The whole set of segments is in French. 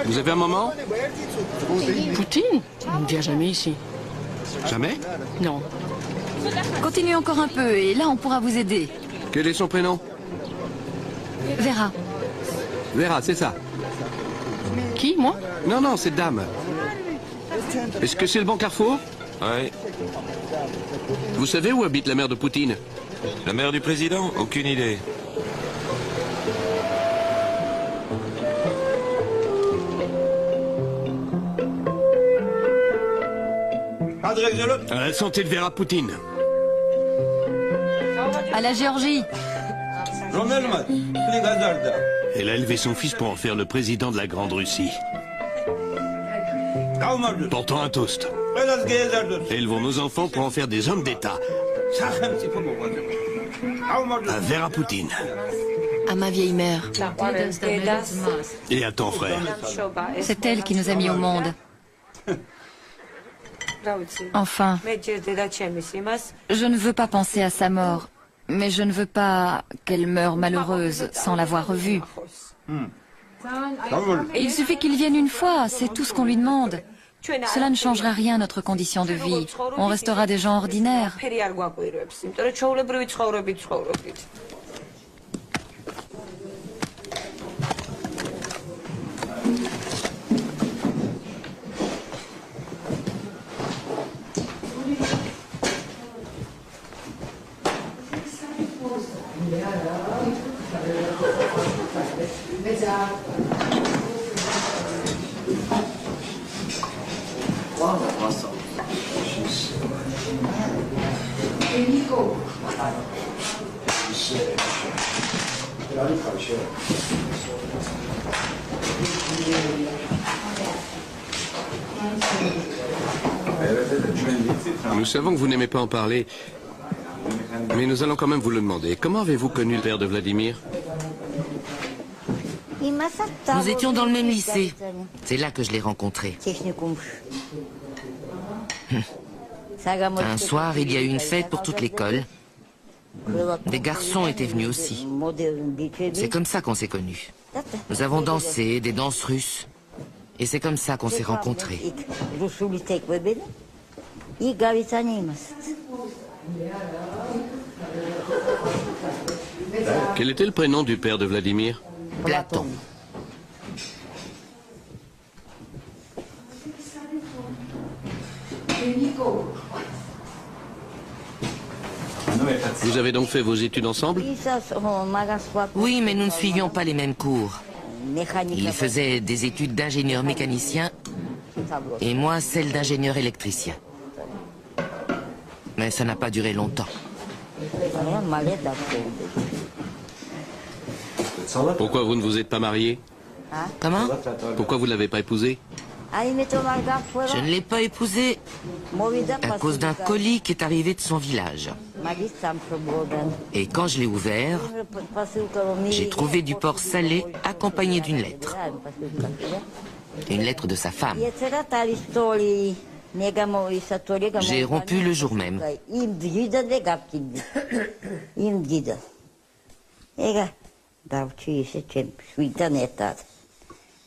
Vous avez un moment? Poutine? Il ne vient jamais ici. Jamais? Non. Continuez encore un peu et là on pourra vous aider. Quel est son prénom? Vera. Vera, c'est ça. Qui, moi? Non, non, cette dame. Est-ce que c'est le bon carrefour? Ouais. Vous savez où habite la mère de Poutine? La mère du président? Aucune idée. À la santé de Vera Poutine. À la Géorgie. Elle a élevé son fils pour en faire le président de la Grande Russie. Portons un toast. Élevons nos enfants pour en faire des hommes d'État. À Vera Poutine. À ma vieille mère. Et à ton frère. C'est elle qui nous a mis au monde. Enfin, je ne veux pas penser à sa mort, mais je ne veux pas qu'elle meure malheureuse sans l'avoir revue. Il suffit qu'il vienne une fois, c'est tout ce qu'on lui demande. Cela ne changera rien à notre condition de vie. On restera des gens ordinaires. Nous savons que vous n'aimez pas en parler, mais nous allons quand même vous le demander. Comment avez-vous connu le père de Vladimir? Nous étions dans le même lycée. C'est là que je l'ai rencontré. Un soir, il y a eu une fête pour toute l'école. Des garçons étaient venus aussi. C'est comme ça qu'on s'est connus. Nous avons dansé, des danses russes. Et c'est comme ça qu'on s'est rencontrés. Quel était le prénom du père de Vladimir? Platon. Vous avez donc fait vos études ensemble? Oui, mais nous ne suivions pas les mêmes cours. Il faisait des études d'ingénieur mécanicien et moi celles d'ingénieur électricien. Mais ça n'a pas duré longtemps. Pourquoi vous ne vous êtes pas marié? Comment? Pourquoi vous ne l'avez pas épousé? Je ne l'ai pas épousé à cause d'un colis qui est arrivé de son village. Et quand je l'ai ouvert, j'ai trouvé du porc salé accompagné d'une lettre. Une lettre de sa femme. J'ai rompu le jour même.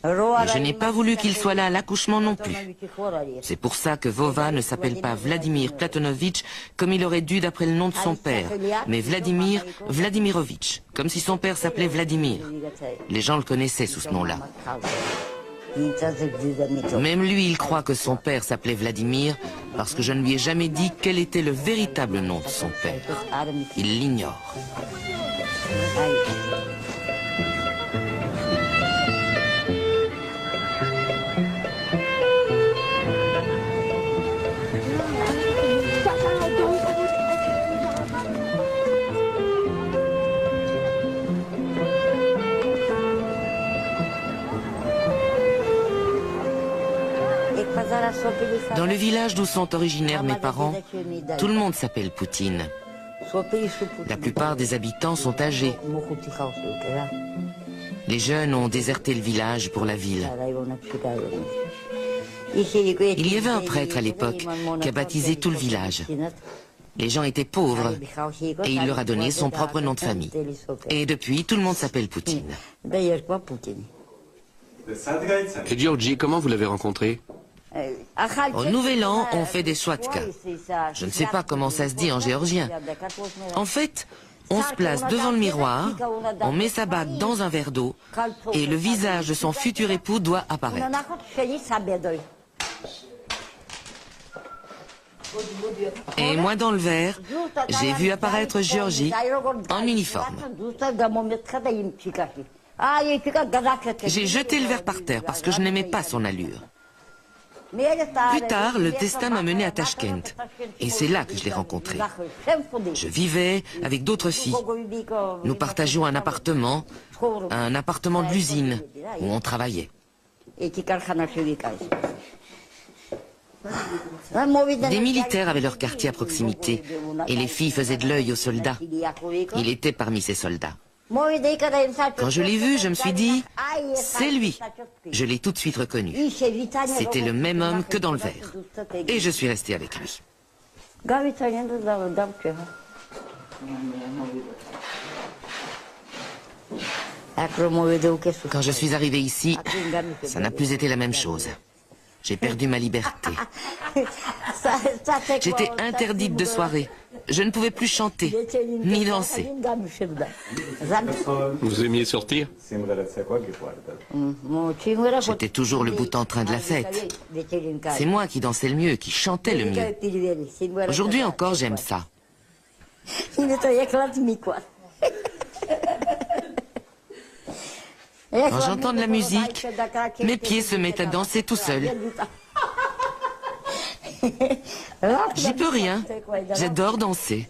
Je n'ai pas voulu qu'il soit là à l'accouchement non plus. C'est pour ça que Vova ne s'appelle pas Vladimir Platonovitch comme il aurait dû d'après le nom de son père, mais Vladimir Vladimirovitch, comme si son père s'appelait Vladimir. Les gens le connaissaient sous ce nom-là. Même lui, il croit que son père s'appelait Vladimir parce que je ne lui ai jamais dit quel était le véritable nom de son père. Il l'ignore. Dans le village d'où sont originaires mes parents, tout le monde s'appelle Poutine. La plupart des habitants sont âgés. Les jeunes ont déserté le village pour la ville. Il y avait un prêtre à l'époque qui a baptisé tout le village. Les gens étaient pauvres et il leur a donné son propre nom de famille. Et depuis, tout le monde s'appelle Poutine. Et Georgie, comment vous l'avez rencontré? Au Nouvel An, on fait des swatka. Je ne sais pas comment ça se dit en géorgien. En fait, on se place devant le miroir, on met sa bague dans un verre d'eau et le visage de son futur époux doit apparaître. Et moi dans le verre, j'ai vu apparaître Georgie en uniforme. J'ai jeté le verre par terre parce que je n'aimais pas son allure. Plus tard, le destin m'a mené à Tashkent. Et c'est là que je l'ai rencontré. Je vivais avec d'autres filles. Nous partagions un appartement de l'usine où on travaillait. Des militaires avaient leur quartier à proximité et les filles faisaient de l'œil aux soldats. Il était parmi ces soldats. Quand je l'ai vu, je me suis dit, c'est lui. Je l'ai tout de suite reconnu. C'était le même homme que dans le verre. Et je suis resté avec lui. Quand je suis arrivé ici, ça n'a plus été la même chose. J'ai perdu ma liberté. J'étais interdite de soirée. Je ne pouvais plus chanter, ni danser. Vous aimiez sortir? J'étais toujours le bout en train de la fête. C'est moi qui dansais le mieux, qui chantais le mieux. Aujourd'hui encore, j'aime ça. Quand j'entends de la musique, mes pieds se mettent à danser tout seuls. J'y peux rien. J'adore danser.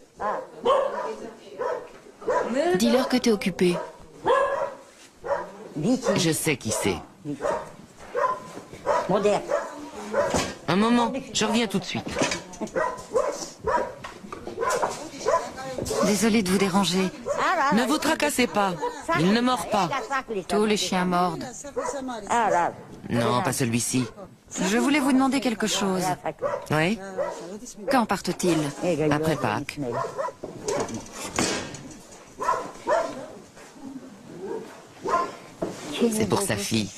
Dis-leur que t'es occupé. Je sais qui c'est. Un moment, je reviens tout de suite. Désolée de vous déranger. Ne vous tracassez pas. Il ne mord pas. Tous les chiens mordent. Non, pas celui-ci. Je voulais vous demander quelque chose. Oui? Quand partent-ils? Après Pâques. C'est pour sa fille.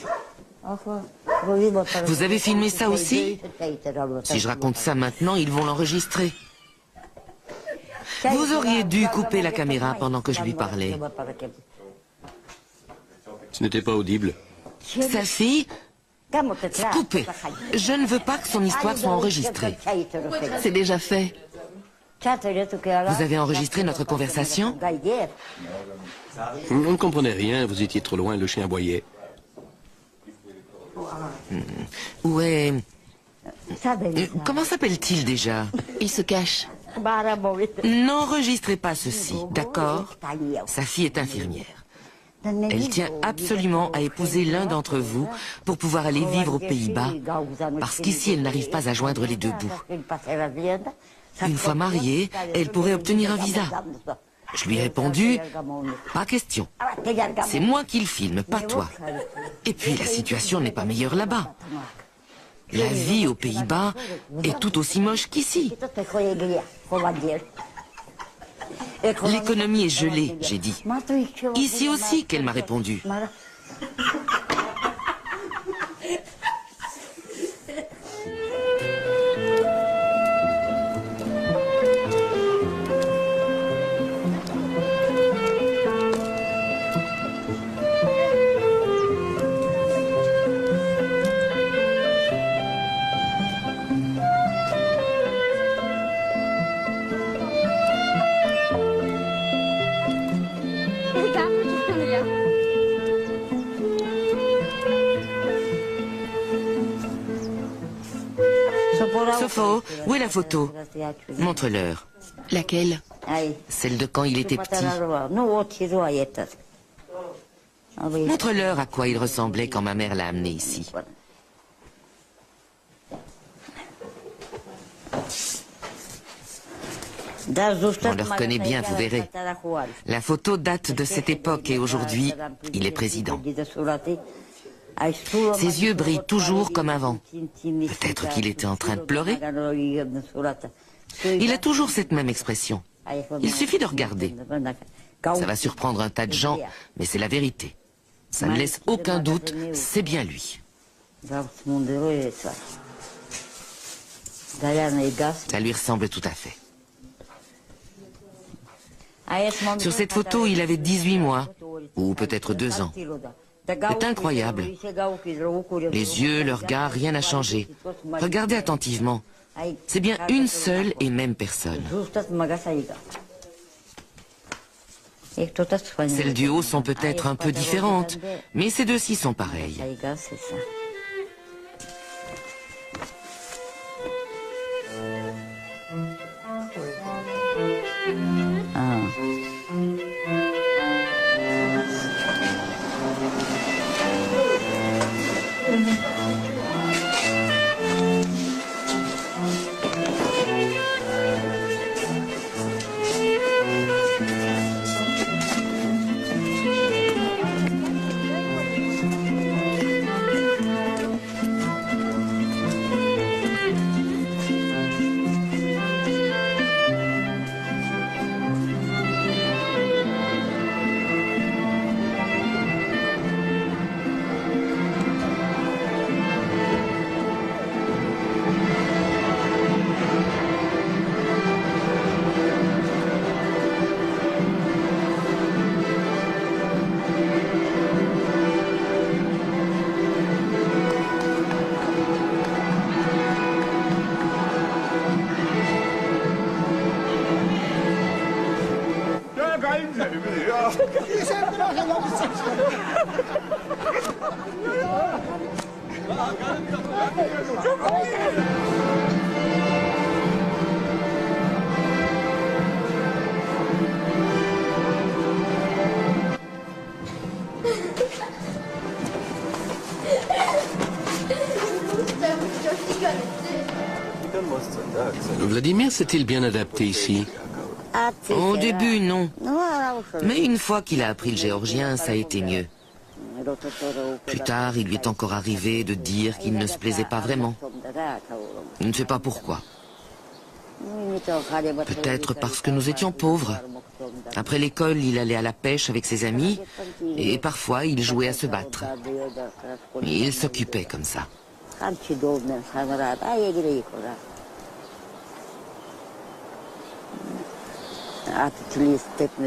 Vous avez filmé ça aussi? Si je raconte ça maintenant, ils vont l'enregistrer. Vous auriez dû couper la caméra pendant que je lui parlais. Ce n'était pas audible. Sa fille? Coupez. Je ne veux pas que son histoire soit enregistrée. C'est déjà fait. Vous avez enregistré notre conversation? On ne comprenait rien, vous étiez trop loin, le chien aboyait. Où est... Comment s'appelle-t-il déjà? Il se cache. N'enregistrez pas ceci, d'accord? Sa fille est infirmière. Elle tient absolument à épouser l'un d'entre vous pour pouvoir aller vivre aux Pays-Bas, parce qu'ici elle n'arrive pas à joindre les deux bouts. Une fois mariée, elle pourrait obtenir un visa. Je lui ai répondu, pas question. C'est moi qui le filme, pas toi. Et puis la situation n'est pas meilleure là-bas. La vie aux Pays-Bas est tout aussi moche qu'ici. L'économie est gelée, j'ai dit. Ici aussi, qu'elle m'a répondu. Sopho, où est la photo? Montre-leur. Laquelle? Celle de quand il était petit. Montre-leur à quoi il ressemblait quand ma mère l'a amené ici. On le reconnaît bien, vous verrez. La photo date de cette époque et aujourd'hui, il est président. Ses yeux brillent toujours comme avant. Peut-être qu'il était en train de pleurer. Il a toujours cette même expression. Il suffit de regarder. Ça va surprendre un tas de gens, mais c'est la vérité. Ça ne laisse aucun doute, c'est bien lui. Ça lui ressemble tout à fait. Sur cette photo, il avait 18 mois, ou peut-être 2 ans. C'est incroyable. Les yeux, le regard, rien n'a changé. Regardez attentivement. C'est bien une seule et même personne. Celles du haut sont peut-être un peu différentes, mais ces deux-ci sont pareilles. Vladimir s'est-il bien adapté ici? Au début, non. Mais une fois qu'il a appris le géorgien, ça a été mieux. Plus tard, il lui est encore arrivé de dire qu'il ne se plaisait pas vraiment. Je ne sais pas pourquoi. Peut-être parce que nous étions pauvres. Après l'école, il allait à la pêche avec ses amis et parfois il jouait à se battre. Il s'occupait comme ça.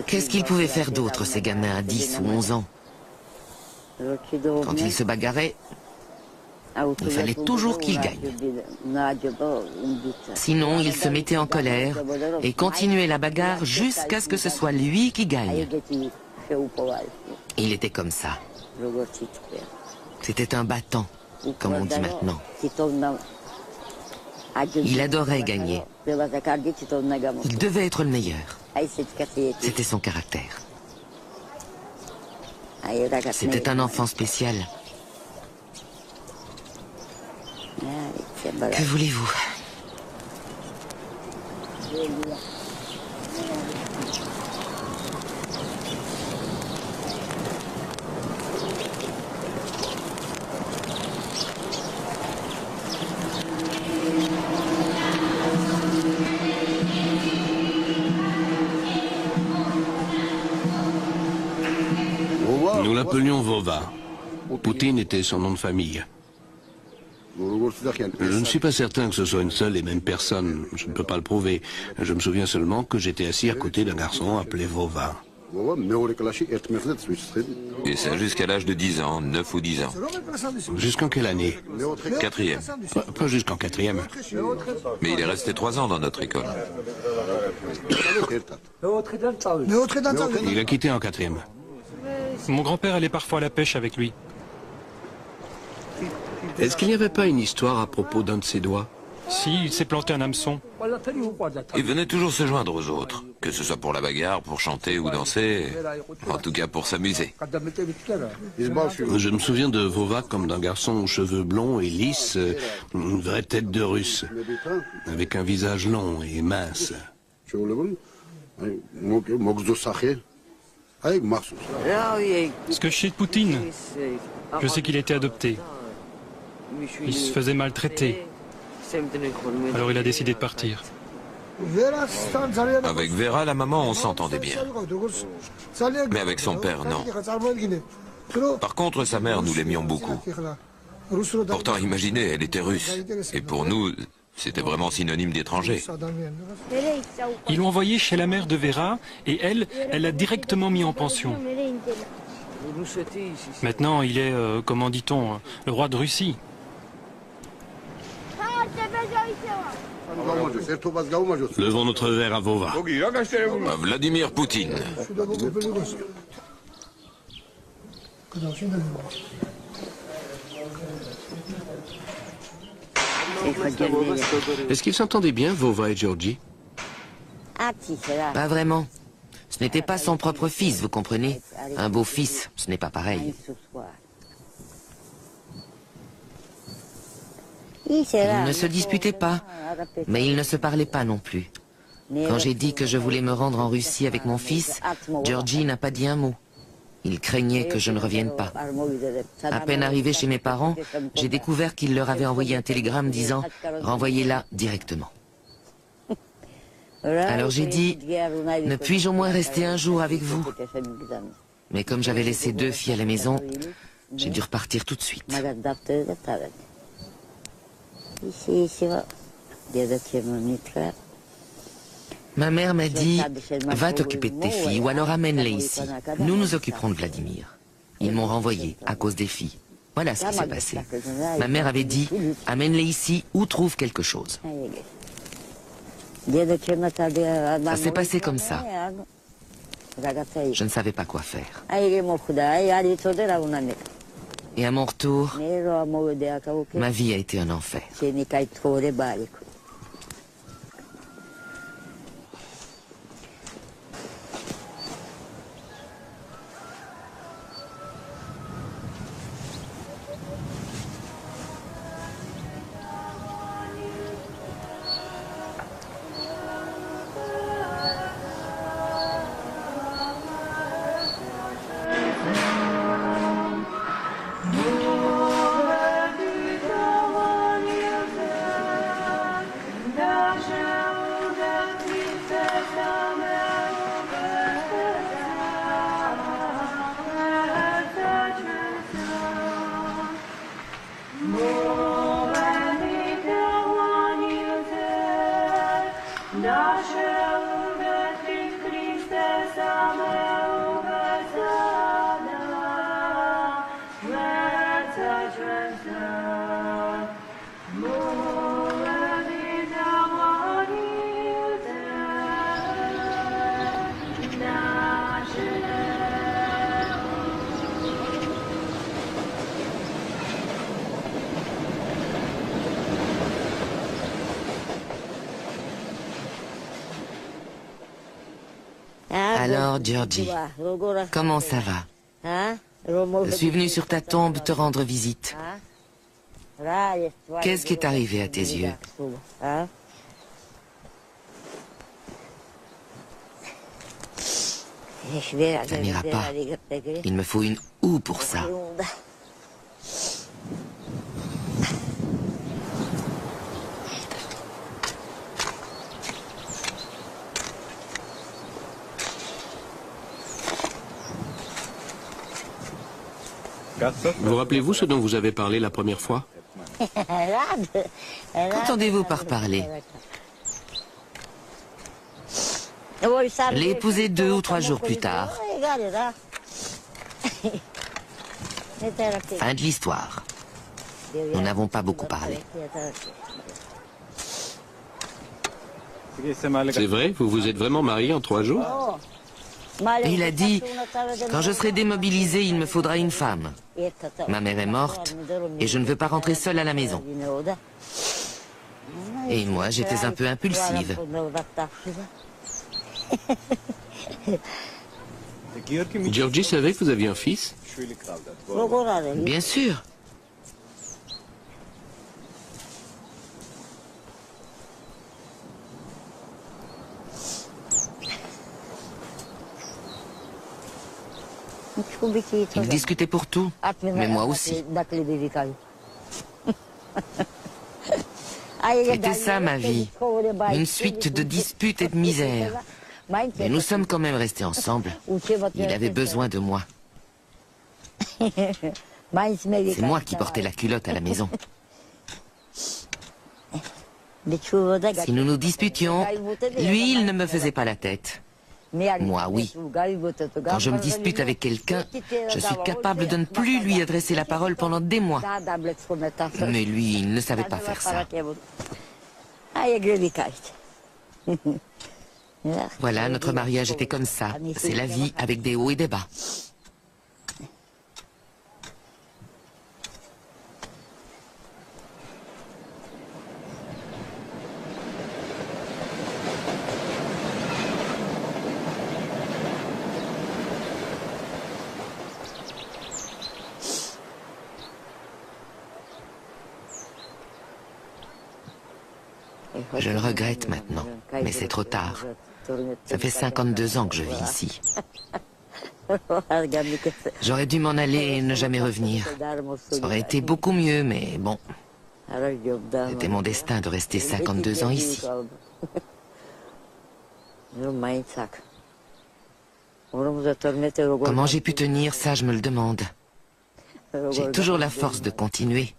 Qu'est-ce qu'ils pouvaient faire d'autre, ces gamins à 10 ou 11 ans? Quand ils se bagarraient, il fallait toujours qu'ils gagnent. Sinon, ils se mettaient en colère et continuaient la bagarre jusqu'à ce que ce soit lui qui gagne. Il était comme ça. C'était un battant, comme on dit maintenant. Il adorait gagner. Il devait être le meilleur. C'était son caractère. C'était un enfant spécial. Que voulez-vous? Nous l'appelions Vova. Poutine était son nom de famille. Je ne suis pas certain que ce soit une seule et même personne. Je ne peux pas le prouver. Je me souviens seulement que j'étais assis à côté d'un garçon appelé Vova. Et ça jusqu'à l'âge de 10 ans, 9 ou 10 ans. Jusqu'en quelle année? 4e. Pas jusqu'en 4e. Mais il est resté 3 ans dans notre école. Il a quitté en 4e. Mon grand-père allait parfois à la pêche avec lui. Est-ce qu'il n'y avait pas une histoire à propos d'un de ses doigts? Si, il s'est planté un hameçon. Il venait toujours se joindre aux autres, que ce soit pour la bagarre, pour chanter ou danser, en tout cas pour s'amuser. Je me souviens de Vova comme d'un garçon aux cheveux blonds et lisses, une vraie tête de russe, avec un visage long et mince. Ce que je sais de Poutine, je sais qu'il a été adopté. Il se faisait maltraiter. Alors il a décidé de partir. Avec Vera, la maman, on s'entendait bien. Mais avec son père, non. Par contre, sa mère, nous l'aimions beaucoup. Pourtant, imaginez, elle était russe. Et pour nous, c'était vraiment synonyme d'étranger. Ils l'ont envoyé chez la mère de Vera et elle l'a directement mis en pension. Maintenant, il est, comment dit-on, le roi de Russie. Levons notre verre à Vova. À Vladimir Poutine. Est-ce qu'ils s'entendaient bien, Vova et Georgie? Pas vraiment. Ce n'était pas son propre fils, vous comprenez? Un beau-fils, ce n'est pas pareil. Ils ne se disputaient pas, mais ils ne se parlaient pas non plus. Quand j'ai dit que je voulais me rendre en Russie avec mon fils, Georgie n'a pas dit un mot. Il craignait que je ne revienne pas. À peine arrivé chez mes parents, j'ai découvert qu'il leur avait envoyé un télégramme disant « Renvoyez-la directement ». Alors j'ai dit « Ne puis-je au moins rester un jour avec vous ?» Mais comme j'avais laissé 2 filles à la maison, j'ai dû repartir tout de suite. Ma mère m'a dit « Va t'occuper de tes filles ou alors amène-les ici. Nous nous occuperons de Vladimir. » Ils m'ont renvoyé à cause des filles. Voilà ce qui s'est passé. Ma mère avait dit « Amène-les ici ou trouve quelque chose. » Ça s'est passé comme ça. Je ne savais pas quoi faire. Et à mon retour, ma vie a été un enfer. Alors, Georgie, comment ça va? Je suis venu sur ta tombe te rendre visite. Qu'est-ce qui est arrivé à tes yeux? Ça n'ira pas. Il me faut une houe pour ça. Vous rappelez-vous ce dont vous avez parlé la première fois? Qu'entendez-vous par parler? Je l'ai épousée 2 ou 3 jours plus tard. Fin de l'histoire. Nous n'avons pas beaucoup parlé. C'est vrai? Vous vous êtes vraiment marié en 3 jours? Il a dit, quand je serai démobilisé, il me faudra une femme. Ma mère est morte et je ne veux pas rentrer seule à la maison. Et moi, j'étais un peu impulsive. Georgie savait que vous aviez un fils? Bien sûr. Il discutait pour tout, mais moi aussi. C'était ça ma vie, une suite de disputes et de misères. Mais nous sommes quand même restés ensemble. Il avait besoin de moi. C'est moi qui portais la culotte à la maison. Si nous nous disputions, lui, il ne me faisait pas la tête. Moi, oui. Quand je me dispute avec quelqu'un, je suis capable de ne plus lui adresser la parole pendant des mois. Mais lui, il ne savait pas faire ça. Voilà, notre mariage était comme ça. C'est la vie avec des hauts et des bas. Je le regrette maintenant, mais c'est trop tard. Ça fait 52 ans que je vis ici. J'aurais dû m'en aller et ne jamais revenir. Ça aurait été beaucoup mieux, mais bon. C'était mon destin de rester 52 ans ici. Comment j'ai pu tenir, ça je me le demande. J'ai toujours la force de continuer.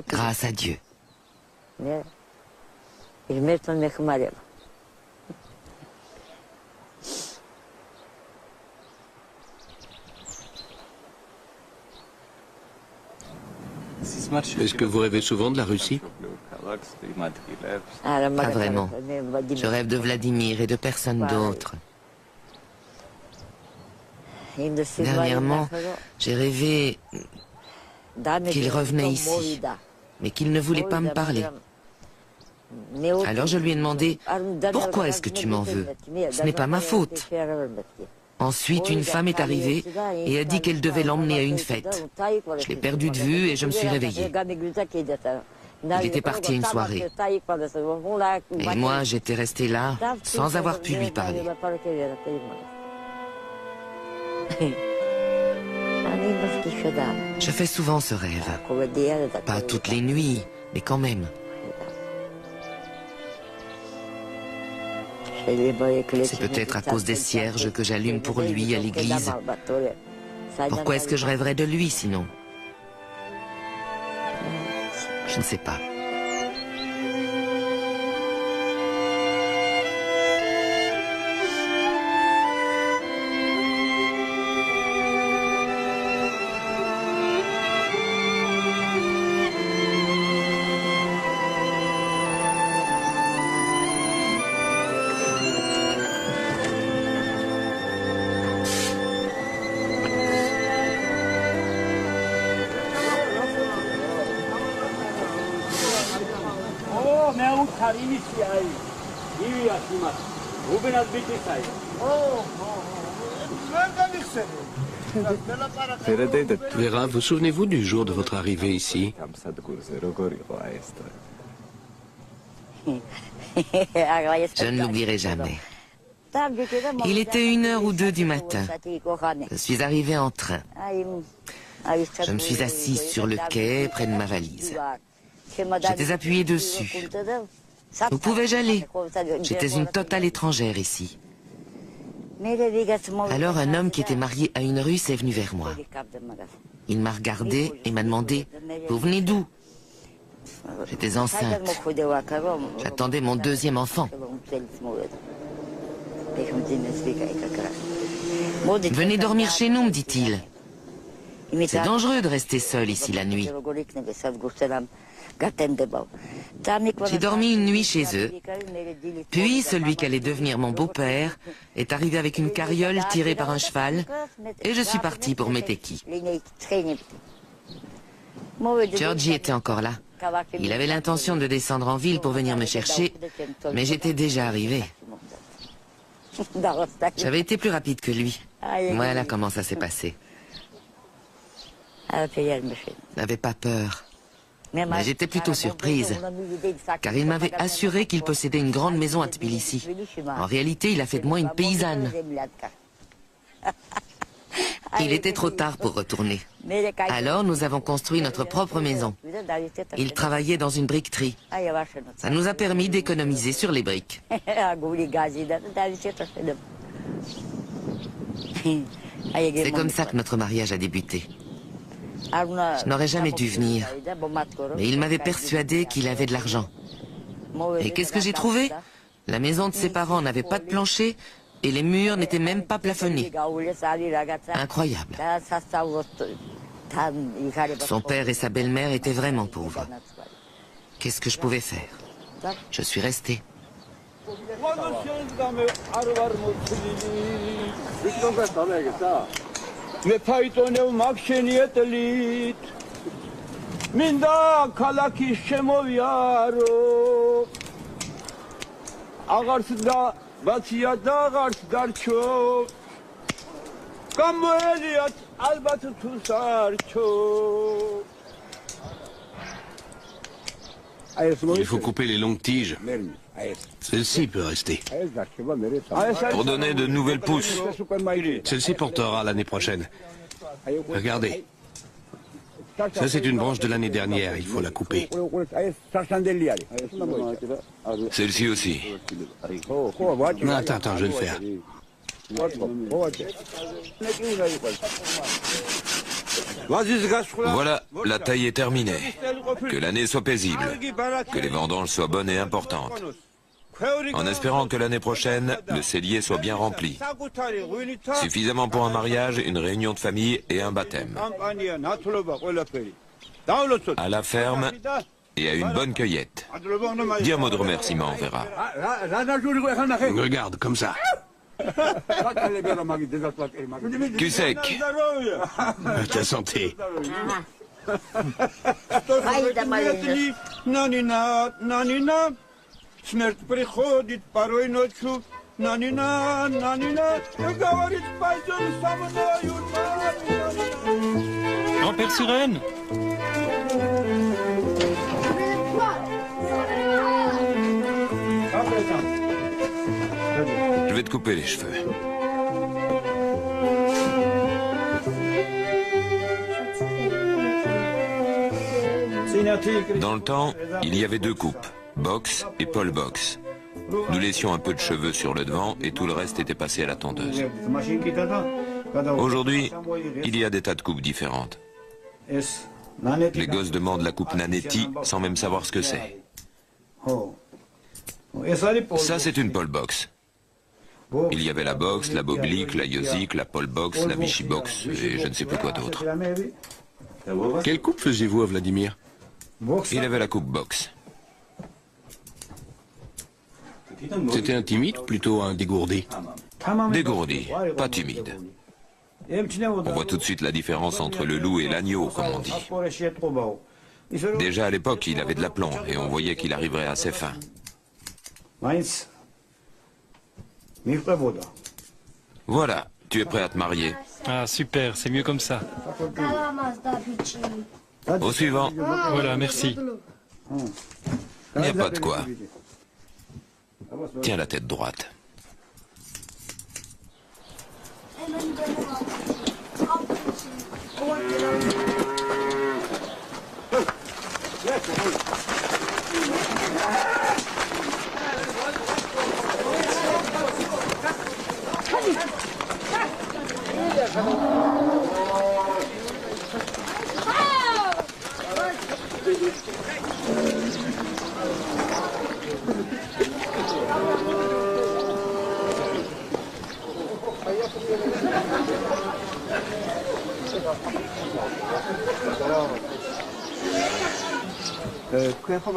Grâce à Dieu. Est-ce que vous rêvez souvent de la Russie? Pas vraiment. Je rêve de Vladimir et de personne d'autre. Dernièrement, j'ai rêvé qu'il revenait ici, mais qu'il ne voulait pas me parler. Alors je lui ai demandé « Pourquoi est-ce que tu m'en veux? Ce n'est pas ma faute. » Ensuite, une femme est arrivée et a dit qu'elle devait l'emmener à une fête. Je l'ai perdu de vue et je me suis réveillé. Il était parti à une soirée. Et moi, j'étais resté là, sans avoir pu lui parler. Je fais souvent ce rêve. Pas toutes les nuits, mais quand même. C'est peut-être à cause des cierges que j'allume pour lui à l'église. Pourquoi est-ce que je rêverais de lui sinon? Je ne sais pas. Vera, vous souvenez-vous du jour de votre arrivée ici? Je ne l'oublierai jamais. Il était 1h ou 2 du matin. Je suis arrivé en train. Je me suis assise sur le quai près de ma valise. J'étais appuyé dessus. Où pouvais-je aller? J'étais une totale étrangère ici. Alors un homme qui était marié à une Russe est venu vers moi. Il m'a regardé et m'a demandé « Vous venez d'où ?» J'étais enceinte. J'attendais mon 2e enfant. « Venez dormir chez nous, me dit-il. C'est dangereux de rester seul ici la nuit. » J'ai dormi une nuit chez eux, puis celui qui allait devenir mon beau-père est arrivé avec une carriole tirée par un cheval et je suis parti pour Meteki. Georgi était encore là. Il avait l'intention de descendre en ville pour venir me chercher, mais j'étais déjà arrivé. J'avais été plus rapide que lui. Voilà comment ça s'est passé. Je n'avais pas peur. Mais j'étais plutôt surprise, car il m'avait assuré qu'il possédait une grande maison à Tbilissi. En réalité, il a fait de moi une paysanne. Il était trop tard pour retourner. Alors, nous avons construit notre propre maison. Il travaillait dans une briqueterie. Ça nous a permis d'économiser sur les briques. C'est comme ça que notre mariage a débuté. Je n'aurais jamais dû venir, mais il m'avait persuadé qu'il avait de l'argent. Et qu'est-ce que j'ai trouvé? La maison de ses parents n'avait pas de plancher et les murs n'étaient même pas plafonnés. Incroyable. Son père et sa belle-mère étaient vraiment pauvres. Qu'est-ce que je pouvais faire? Je suis restée. Il faut couper les longues tiges. Celle-ci peut rester. Pour donner de nouvelles pousses. Celle-ci portera l'année prochaine. Regardez. Ça, c'est une branche de l'année dernière. Il faut la couper. Celle-ci aussi. Non, attends, je vais le faire. Voilà, la taille est terminée. Que l'année soit paisible. Que les vendanges soient bonnes et importantes. En espérant que l'année prochaine, le cellier soit bien rempli. Suffisamment pour un mariage, une réunion de famille et un baptême. À la ferme et à une bonne cueillette. Dis un mot de remerciement, on verra. Regarde, comme ça. Cul sec. Ta santé. Grand-père Suren. Je vais te couper les cheveux. Dans le temps, il y avait deux coupes, box et Paul box. Nous laissions un peu de cheveux sur le devant et tout le reste était passé à la tondeuse. Aujourd'hui, il y a des tas de coupes différentes. Les gosses demandent la coupe Nanetti sans même savoir ce que c'est. Ça, c'est une Paul box. Il y avait la box, la boblique, la yosique, la Paul box, la Vichy box et je ne sais plus quoi d'autre. Quelle coupe faisiez-vous à Vladimir? Il avait la coupe box. C'était un timide ou plutôt un dégourdi? Dégourdi, pas timide. On voit tout de suite la différence entre le loup et l'agneau, comme on dit. Déjà à l'époque, il avait de l'aplomb et on voyait qu'il arriverait à ses fins. Voilà, tu es prêt à te marier. Ah, super, c'est mieux comme ça. Au suivant. Voilà, merci. Il n'y a pas de quoi. Tiens la tête droite.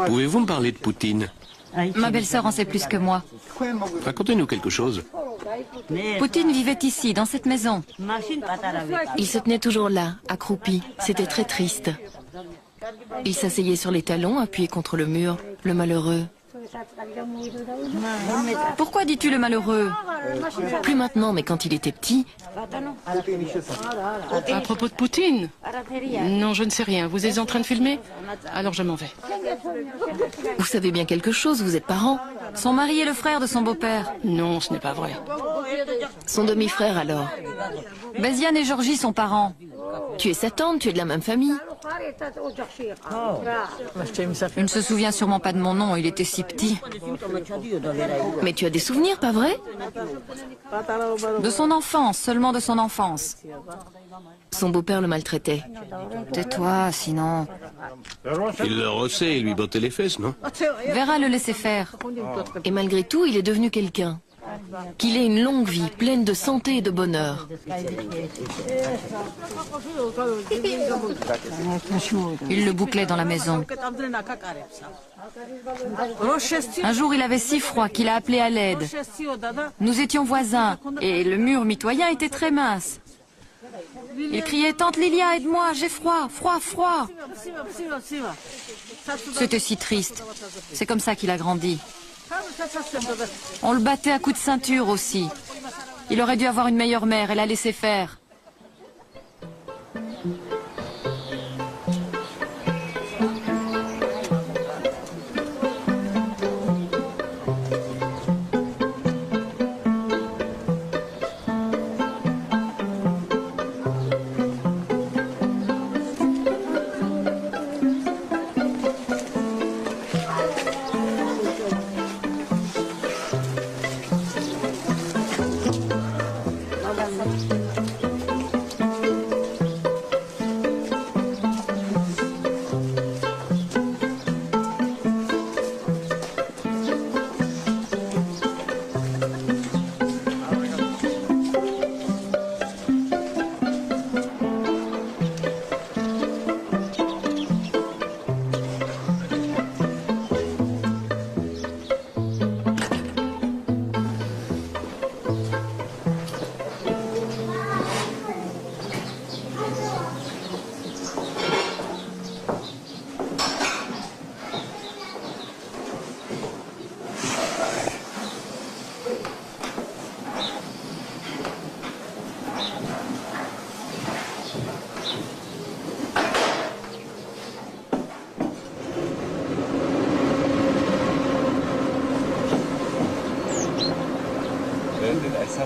Pouvez-vous me parler de Poutine? Ma belle-sœur en sait plus que moi. Racontez-nous quelque chose. Poutine vivait ici, dans cette maison. Il se tenait toujours là, accroupi. C'était très triste. Il s'asseyait sur les talons, appuyé contre le mur, le malheureux. Pourquoi dis-tu le malheureux? Plus maintenant, mais quand il était petit... À propos de Poutine? Non, je ne sais rien. Vous êtes en train de filmer? Alors je m'en vais. Vous savez bien quelque chose, vous êtes parents. Son mari est le frère de son beau-père. Non, ce n'est pas vrai. Son demi-frère alors. Béziane et Georgie sont parents. Tu es sa tante, tu es de la même famille. Il ne se souvient sûrement pas de mon nom, il était si petit. Mais tu as des souvenirs, pas vrai? De son enfance, seulement de son enfance. Son beau-père le maltraitait. Tais-toi, sinon... Il le rossait et lui bottait les fesses, non? Vera le laissait faire. Et malgré tout, il est devenu quelqu'un. Qu'il ait une longue vie, pleine de santé et de bonheur. Il le bouclait dans la maison. Un jour, il avait si froid qu'il a appelé à l'aide. Nous étions voisins et le mur mitoyen était très mince. Il criait « Tante Lilia, aide-moi, j'ai froid, froid, froid !» C'était si triste. C'est comme ça qu'il a grandi. On le battait à coups de ceinture aussi. Il aurait dû avoir une meilleure mère, elle l'a laissé faire.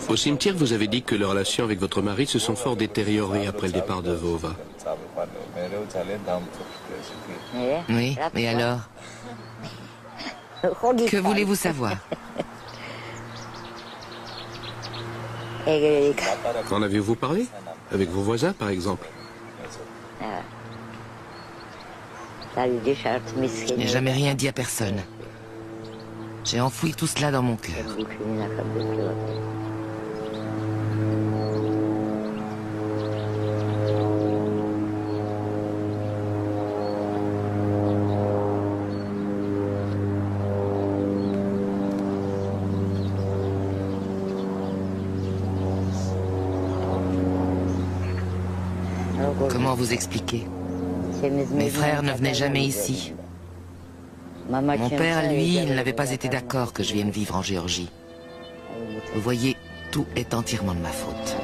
Au cimetière, vous avez dit que les relations avec votre mari se sont fort détériorées après le départ de Vova. Oui, et alors? Que voulez-vous savoir? En avez-vous parlé? Avec vos voisins, par exemple? Je n'ai jamais rien dit à personne. J'ai enfoui tout cela dans mon cœur. Comment vous expliquer? Mes frères ne venaient jamais ici. Mon père, lui, il n'avait pas été d'accord que je vienne vivre en Géorgie. Vous voyez, tout est entièrement de ma faute.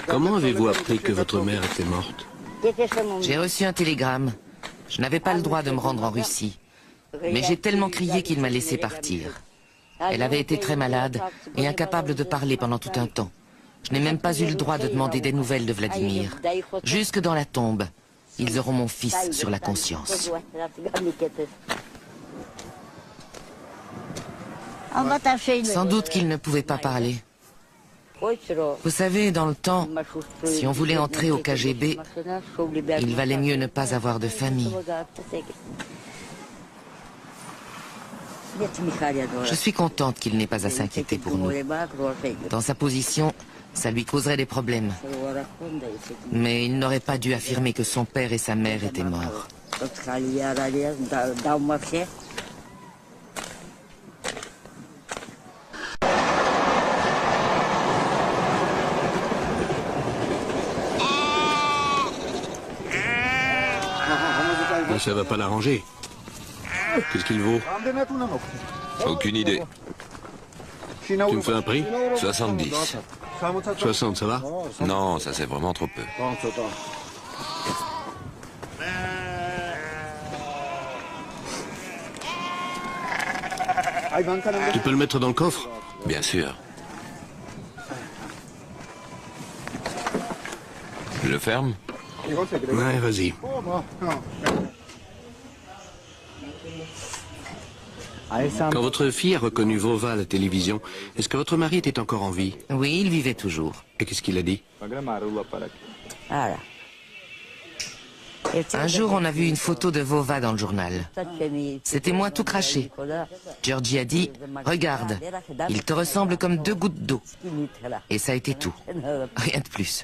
Comment avez-vous appris que votre mère était morte? J'ai reçu un télégramme. Je n'avais pas le droit de me rendre en Russie. Mais j'ai tellement crié qu'il m'a laissé partir. Elle avait été très malade et incapable de parler pendant tout un temps. Je n'ai même pas eu le droit de demander des nouvelles de Vladimir. Jusque dans la tombe, ils auront mon fils sur la conscience. Sans doute qu'il ne pouvait pas parler. Vous savez, dans le temps, si on voulait entrer au KGB, il valait mieux ne pas avoir de famille. Je suis contente qu'il n'ait pas à s'inquiéter pour nous. Dans sa position, ça lui causerait des problèmes. Mais il n'aurait pas dû affirmer que son père et sa mère étaient morts. Ça va pas l'arranger. Qu'est-ce qu'il vaut? Aucune idée. Tu me fais un prix? 70. 60, ça va? Non, ça c'est vraiment trop peu. Tu peux le mettre dans le coffre? Bien sûr. Je le ferme? Ouais, vas-y. Quand votre fille a reconnu Vova à la télévision, est-ce que votre mari était encore en vie? Oui, il vivait toujours. Et qu'est-ce qu'il a dit? Un jour, on a vu une photo de Vova dans le journal. C'était moi tout craché. Georgie a dit, regarde, il te ressemble comme 2 gouttes d'eau. Et ça a été tout. Rien de plus.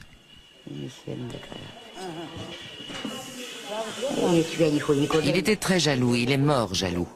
Il était très jaloux, il est mort jaloux.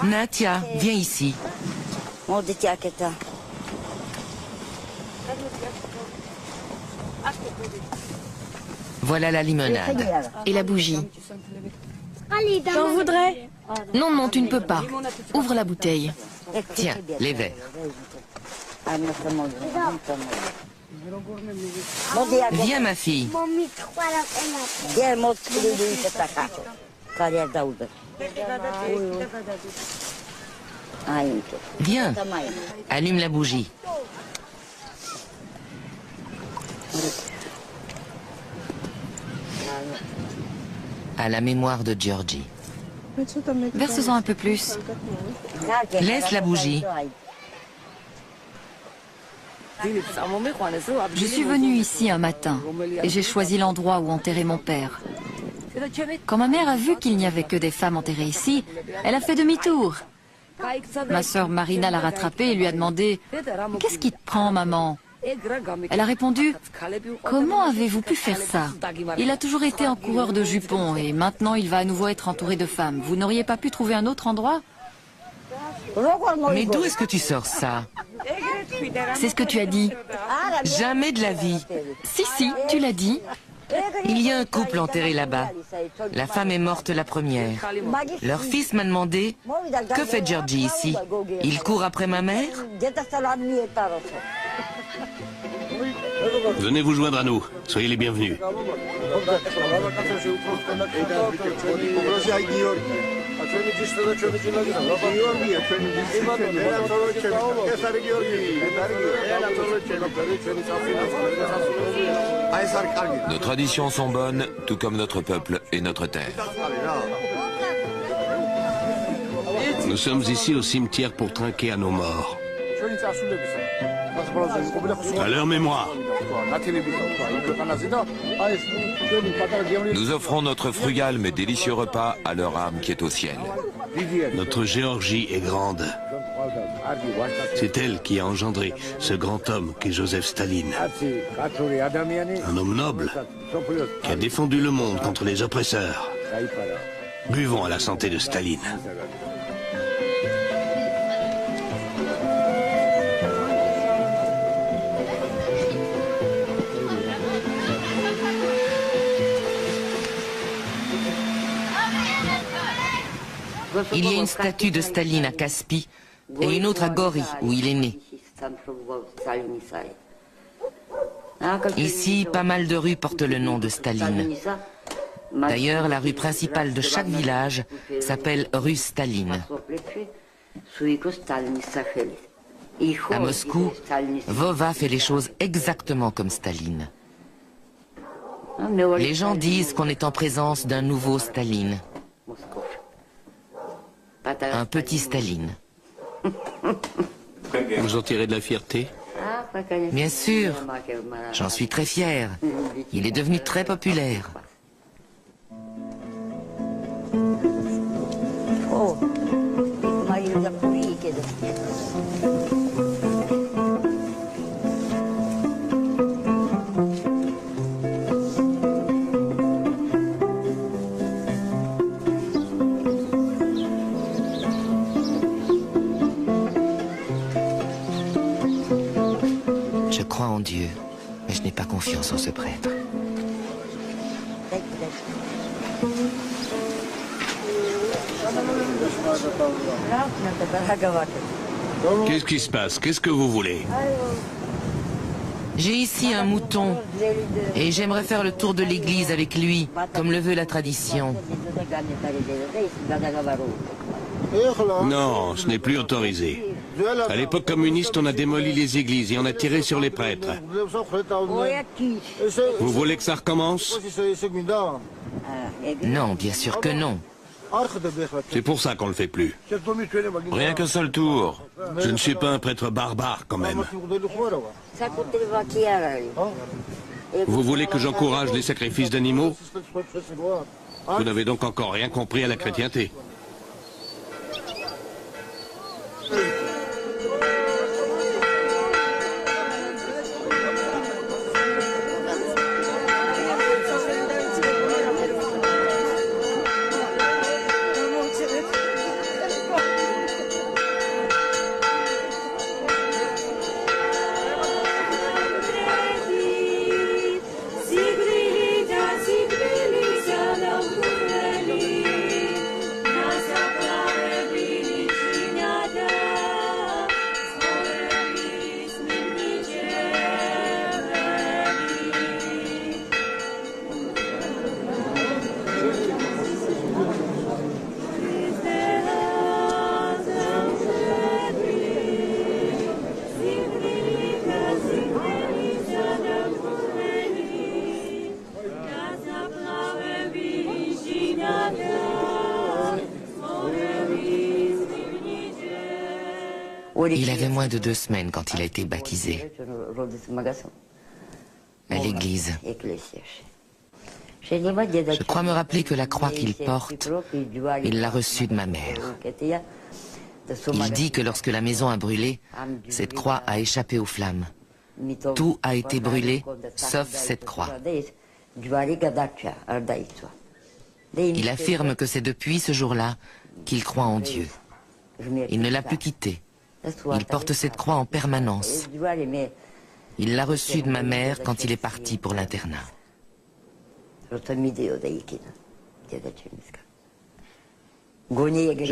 Natia, viens ici. Voilà la limonade. Et la bougie. J'en voudrais. Non, non, tu ne peux pas. Ouvre la bouteille. Tiens, les verres. Viens, ma fille. Viens, allume la bougie. À la mémoire de Georgie. Verse-en un peu plus. Laisse la bougie. Je suis venue ici un matin et j'ai choisi l'endroit où enterrer mon père. Quand ma mère a vu qu'il n'y avait que des femmes enterrées ici, elle a fait demi-tour. Ma sœur Marina l'a rattrapée et lui a demandé « Qu'est-ce qui te prend, maman ?» Elle a répondu « Comment avez-vous pu faire ça? Il a toujours été en coureur de jupons et maintenant il va à nouveau être entouré de femmes. Vous n'auriez pas pu trouver un autre endroit ?» Mais d'où est-ce que tu sors ça? C'est ce que tu as dit. Jamais de la vie. Si, si, tu l'as dit. Il y a un couple enterré là-bas. La femme est morte la première. Leur fils m'a demandé « Que fait Georgie ici? Il court après ma mère ?» Venez vous joindre à nous. Soyez les bienvenus. Nos traditions sont bonnes, tout comme notre peuple et notre terre. Nous sommes ici au cimetière pour trinquer à nos morts. À leur mémoire. Nous offrons notre frugal mais délicieux repas à leur âme qui est au ciel. Notre Géorgie est grande. C'est elle qui a engendré ce grand homme qu'est Joseph Staline. Un homme noble qui a défendu le monde contre les oppresseurs. Buvons à la santé de Staline. Il y a une statue de Staline à Caspi et une autre à Gori, où il est né. Ici, pas mal de rues portent le nom de Staline. D'ailleurs, la rue principale de chaque village s'appelle rue Staline. À Moscou, Vova fait les choses exactement comme Staline. Les gens disent qu'on est en présence d'un nouveau Staline. Un petit Staline. Vous en tirez de la fierté? Bien sûr, j'en suis très fier. Il est devenu très populaire. crois en Dieu, mais je n'ai pas confiance en ce prêtre. Qu'est-ce qui se passe? Qu'est-ce que vous voulez? J'ai ici un mouton et j'aimerais faire le tour de l'église avec lui, comme le veut la tradition. Non, ce n'est plus autorisé. À l'époque communiste, on a démoli les églises et on a tiré sur les prêtres. Vous voulez que ça recommence? Non, bien sûr que non. C'est pour ça qu'on le fait plus. Rien qu'un seul tour. Je ne suis pas un prêtre barbare, quand même. Vous voulez que j'encourage les sacrifices d'animaux? Vous n'avez donc encore rien compris à la chrétienté. Il avait moins de 2 semaines quand il a été baptisé à l'église. Je crois me rappeler que la croix qu'il porte, il l'a reçue de ma mère. Il dit que lorsque la maison a brûlé, cette croix a échappé aux flammes. Tout a été brûlé, sauf cette croix. Il affirme que c'est depuis ce jour-là qu'il croit en Dieu. Il ne l'a plus quittée. Il porte cette croix en permanence. Il l'a reçue de ma mère quand il est parti pour l'internat. Je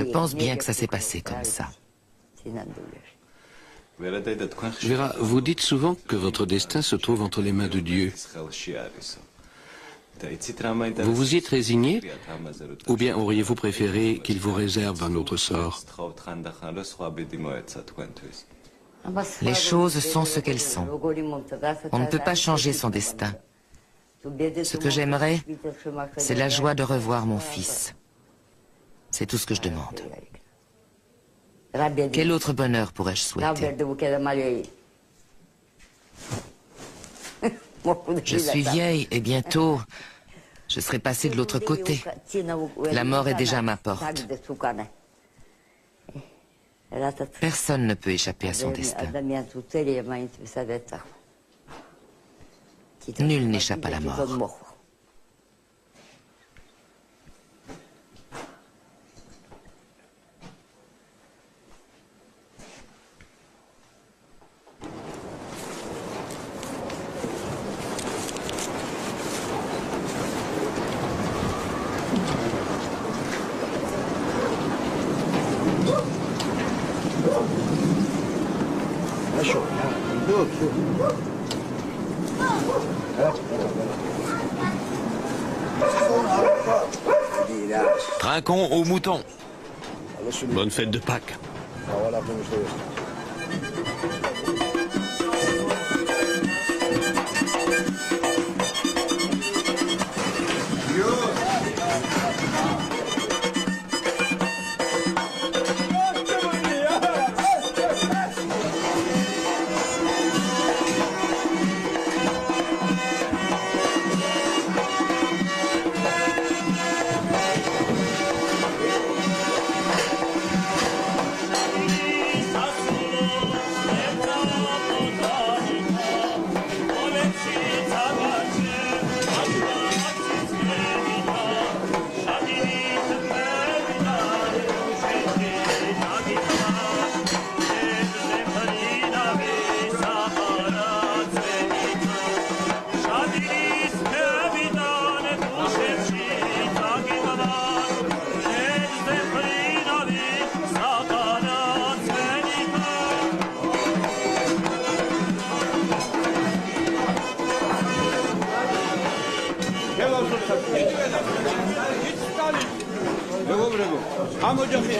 pense bien que ça s'est passé comme ça. Vera, vous dites souvent que votre destin se trouve entre les mains de Dieu. Vous vous y êtes résigné? Ou bien auriez-vous préféré qu'il vous réserve un autre sort? Les choses sont ce qu'elles sont. On ne peut pas changer son destin. Ce que j'aimerais, c'est la joie de revoir mon fils. C'est tout ce que je demande. Quel autre bonheur pourrais-je souhaiter? Je suis vieille et bientôt, je serai passée de l'autre côté. La mort est déjà à ma porte. Personne ne peut échapper à son destin. Nul n'échappe à la mort. Trinquons aux moutons. Bonne fête de Pâques.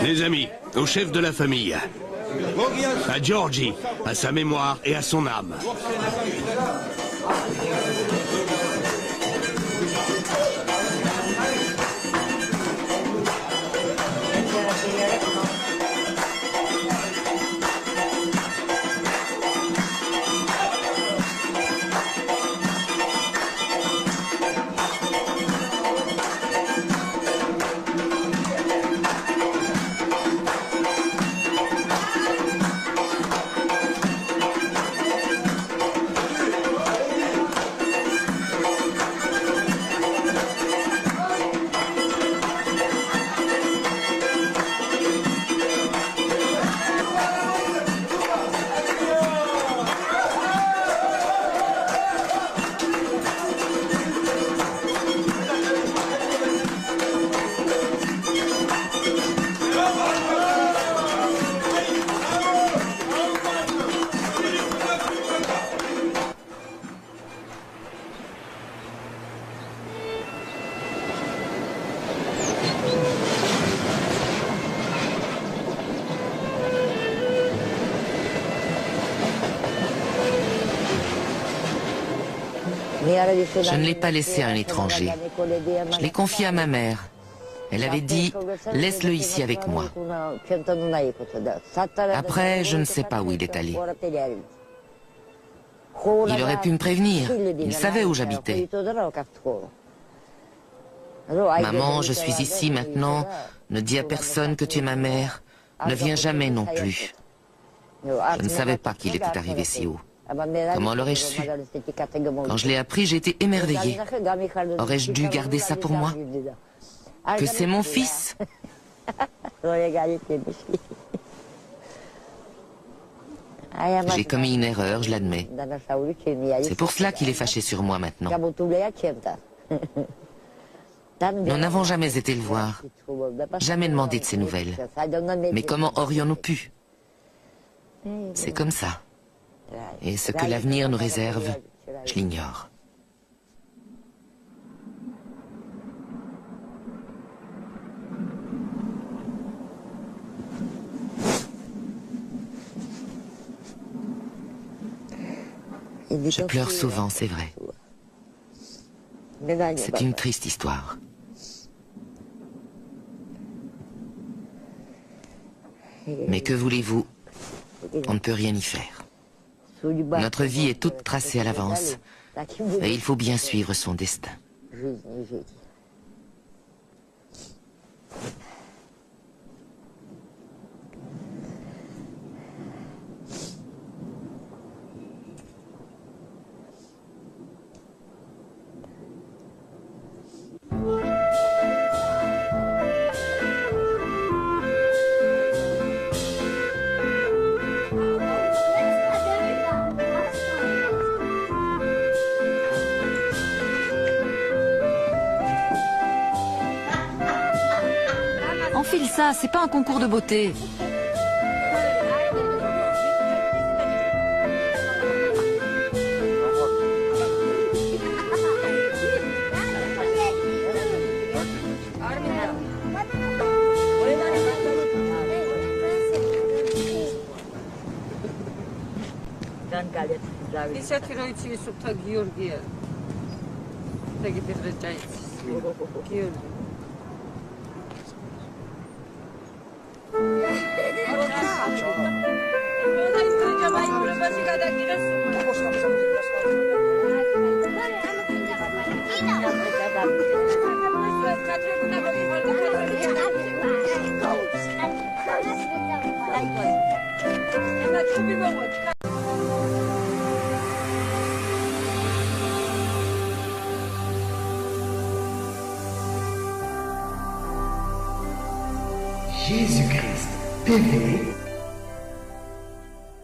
Les amis, au chef de la famille, à Georgie, à sa mémoire et à son âme. Je ne l'ai pas laissé à un étranger. Je l'ai confié à ma mère. Elle avait dit, laisse-le ici avec moi. Après, je ne sais pas où il est allé. Il aurait pu me prévenir. Il savait où j'habitais. Maman, je suis ici maintenant. Ne dis à personne que tu es ma mère. Ne viens jamais non plus. Je ne savais pas qu'il était arrivé si haut. Comment l'aurais-je su? Quand je l'ai appris, j'ai été émerveillée. Aurais-je dû garder ça pour moi? Que c'est mon fils? J'ai commis une erreur, je l'admets. C'est pour cela qu'il est fâché sur moi maintenant. Nous n'avons jamais été le voir, jamais demandé de ses nouvelles. Mais comment aurions-nous pu? C'est comme ça. Et ce que l'avenir nous réserve, je l'ignore. Je pleure souvent, c'est vrai. C'est une triste histoire. Mais que voulez-vous? On ne peut rien y faire. Notre vie est toute tracée à l'avance, et il faut bien suivre son destin. Enfile ça, c'est pas un concours de beauté. Jésus-Christ TV,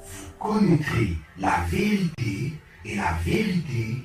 vous connaîtrez la vérité et la vérité